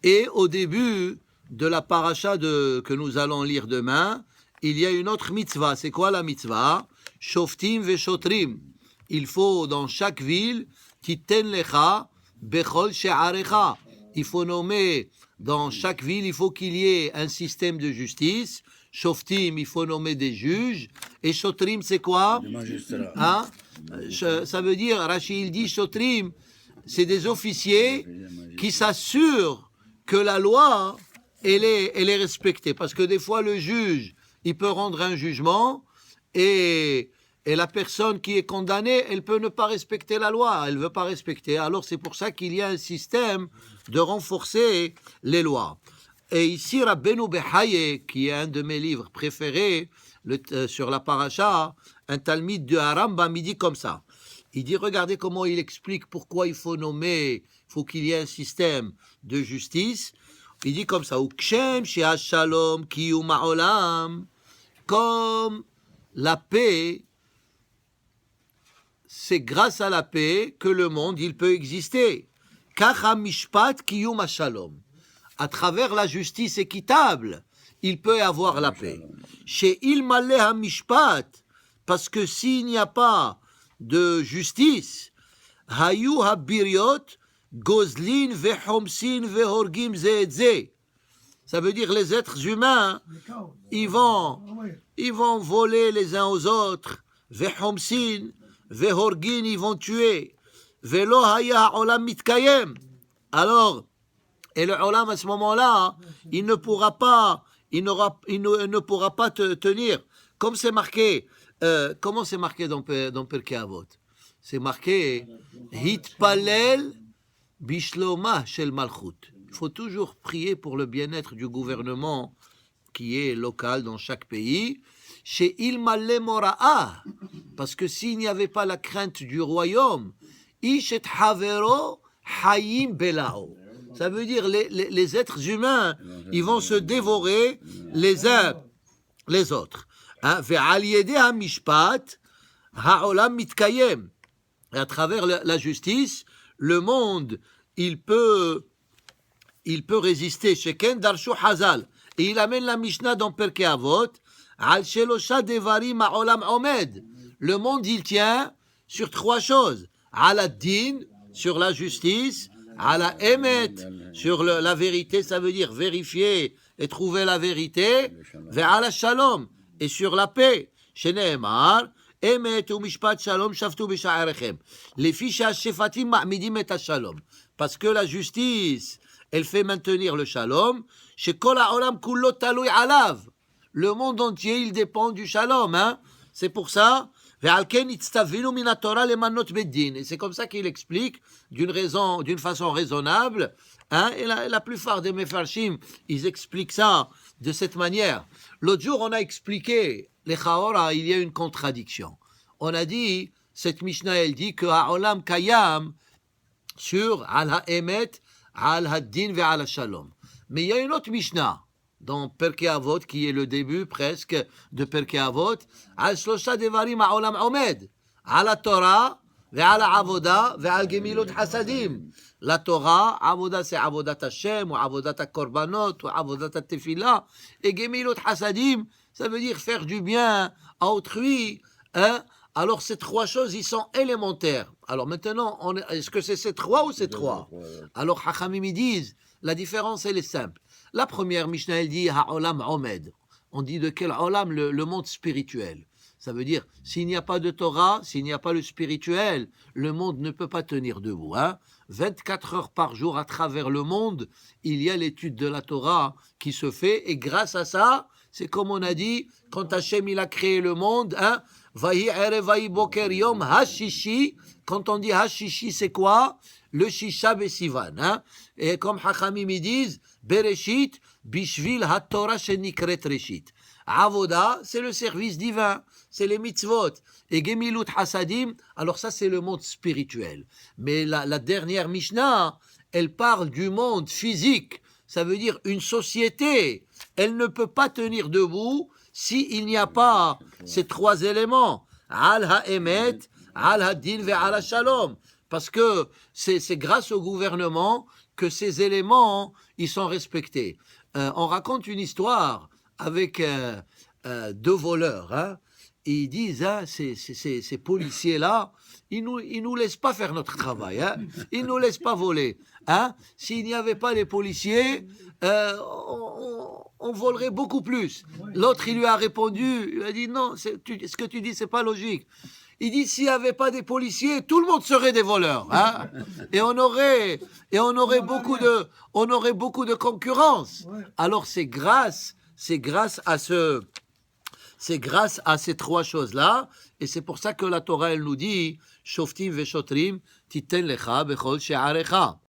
Et au début de la paracha que nous allons lire demain, il y a une autre mitzvah. C'est quoi la mitzvah? Shoftim veshotrim. Il faut dans chaque ville, titen lecha bechol she'arecha. Il faut nommer dans chaque ville, il faut qu'il y ait un système de justice. Shoftim, il faut nommer des juges. Et shotrim, c'est quoi? Des magistrats. Hein? Ça veut dire, Rashi, il dit shotrim, c'est des officiers qui s'assurent que la loi, elle est respectée. Parce que des fois, le juge, il peut rendre un jugement et la personne qui est condamnée, elle peut ne pas respecter la loi, elle ne veut pas respecter. Alors c'est pour ça qu'il y a un système de renforcer les lois. Et ici, Rabbeinu Behaye, qui est un de mes livres préférés sur la paracha, un talmide de Harambam, il dit comme ça. Il dit, regardez comment il explique pourquoi il faut nommer, il faut qu'il y ait un système de justice. Il dit comme ça, Ukshem she'as shalom kiyum ha'olam, comme la paix, c'est grâce à la paix que le monde, il peut exister. Kach ha'mishpat kiyum ha'shalom. À travers la justice équitable, il peut y avoir la paix. Chez ilmale ha'mishpat, parce que s'il n'y a pas de justice, hayu ha'biriot gozlin vehomsin vehorgim ze et ze. Ça veut dire les êtres humains, ils vont voler les uns aux autres, vehomsin vehorgin, ils vont tuer, velo haya ha'olam mitkayem. Alors, et le olam à ce moment-là, il ne pourra pas tenir. Comme c'est marqué, comment c'est marqué dans Pirkei Avot? C'est marqué Hitpalel bishloma shel malchut. Il faut toujours prier pour le bien-être du gouvernement qui est local dans chaque pays. Chez ilmale mora'a, parce que s'il n'y avait pas la crainte du royaume, ish et havero hayim belao. Ça veut dire les êtres humains, ils vont se dévorer les uns les autres. Ve'al yedei ha'mishpat ha'olam mitkayem. Et à travers la justice, le monde, il peut résister. Sheken darshu hazal. Et il amène la Mishnah dans Pirkei Avot. Al shelosha devarim ha'olam omed. Le monde, il tient sur trois choses. Al ad-din, sur la justice. Ala emet, sur la vérité, ça veut dire vérifier et trouver la vérité. Ve'ala shalom, et sur la paix. Shene'emar, emet u mishpat shalom shaftu b'sha'arechem. Les fiches shefatim ma'midim et shalom. Parce que la justice, elle fait maintenir le shalom. Shekol ha'olam kullo talui alav. Le monde entier, il dépend du shalom, hein. C'est pour ça. Et c'est comme ça qu'il explique d'une façon raisonnable, hein, et la plupart des Mefarshim, ils expliquent ça de cette manière. L'autre jour, on a expliqué, les Chaora, il y a une contradiction. On a dit, cette Mishnah, elle dit que Ha'olam Kayam sur Al-Ha'emet, Al-Haddin ve Al-Shalom. Mais il y a une autre Mishnah dans Pirkei Avot, qui est le début presque de Pirkei Avot, al shlosha devarim ha'olam omed, ala Torah, ve'ala avoda, ve'al gemilut hasadim. La Torah, avoda c'est avodat Hashem, ou avodat korbanot, ou avodat tefillah, et gemilut hasadim, ça veut dire faire du bien à autrui, hein? Alors ces trois choses, ils sont élémentaires. Alors maintenant, est-ce que c'est ces trois ou ces trois? Alors Chachamim, ils disent, la différence, elle est simple. La première Mishnah, elle dit Ha'olam Omed. On dit de quel Olam? Le monde spirituel. Ça veut dire, s'il n'y a pas de Torah, s'il n'y a pas le spirituel, le monde ne peut pas tenir debout. 24 heures par jour à travers le monde, il y a l'étude de la Torah qui se fait. Et grâce à ça, c'est comme on a dit, quand Hachem il a créé le monde, Vahi ere vahi boker yom hashishi. Quand on dit hashishi, c'est quoi? Le shisha besivan. Et comme Hachamim ils disent, Bereshit, Bishvil HaTorah shenikret Reshit. Avoda, c'est le service divin, c'est les mitzvot. Et Gemilut Hasadim, alors ça c'est le monde spirituel. Mais la dernière Mishnah, elle parle du monde physique. Ça veut dire une société, elle ne peut pas tenir debout s'il n'y a pas ces trois éléments. Al ha'emet, al ha'din ve al ha'shalom. Parce que c'est grâce au gouvernement que ces éléments, ils sont respectés. On raconte une histoire avec deux voleurs. Hein. Ils disent, hein, ces policiers-là, ils nous laissent pas faire notre travail. Hein. Ils nous laissent pas voler. Hein. S'il n'y avait pas les policiers, on volerait beaucoup plus. L'autre, il lui a répondu, il a dit non, ce que tu dis, c'est pas logique. Il dit s'il n'y avait pas des policiers, tout le monde serait des voleurs, hein. Et on aurait beaucoup de concurrence. Alors c'est grâce à ces trois choses-là, et c'est pour ça que la Torah elle nous dit Shoftim veShotrim titen lecha bechol she'arecha.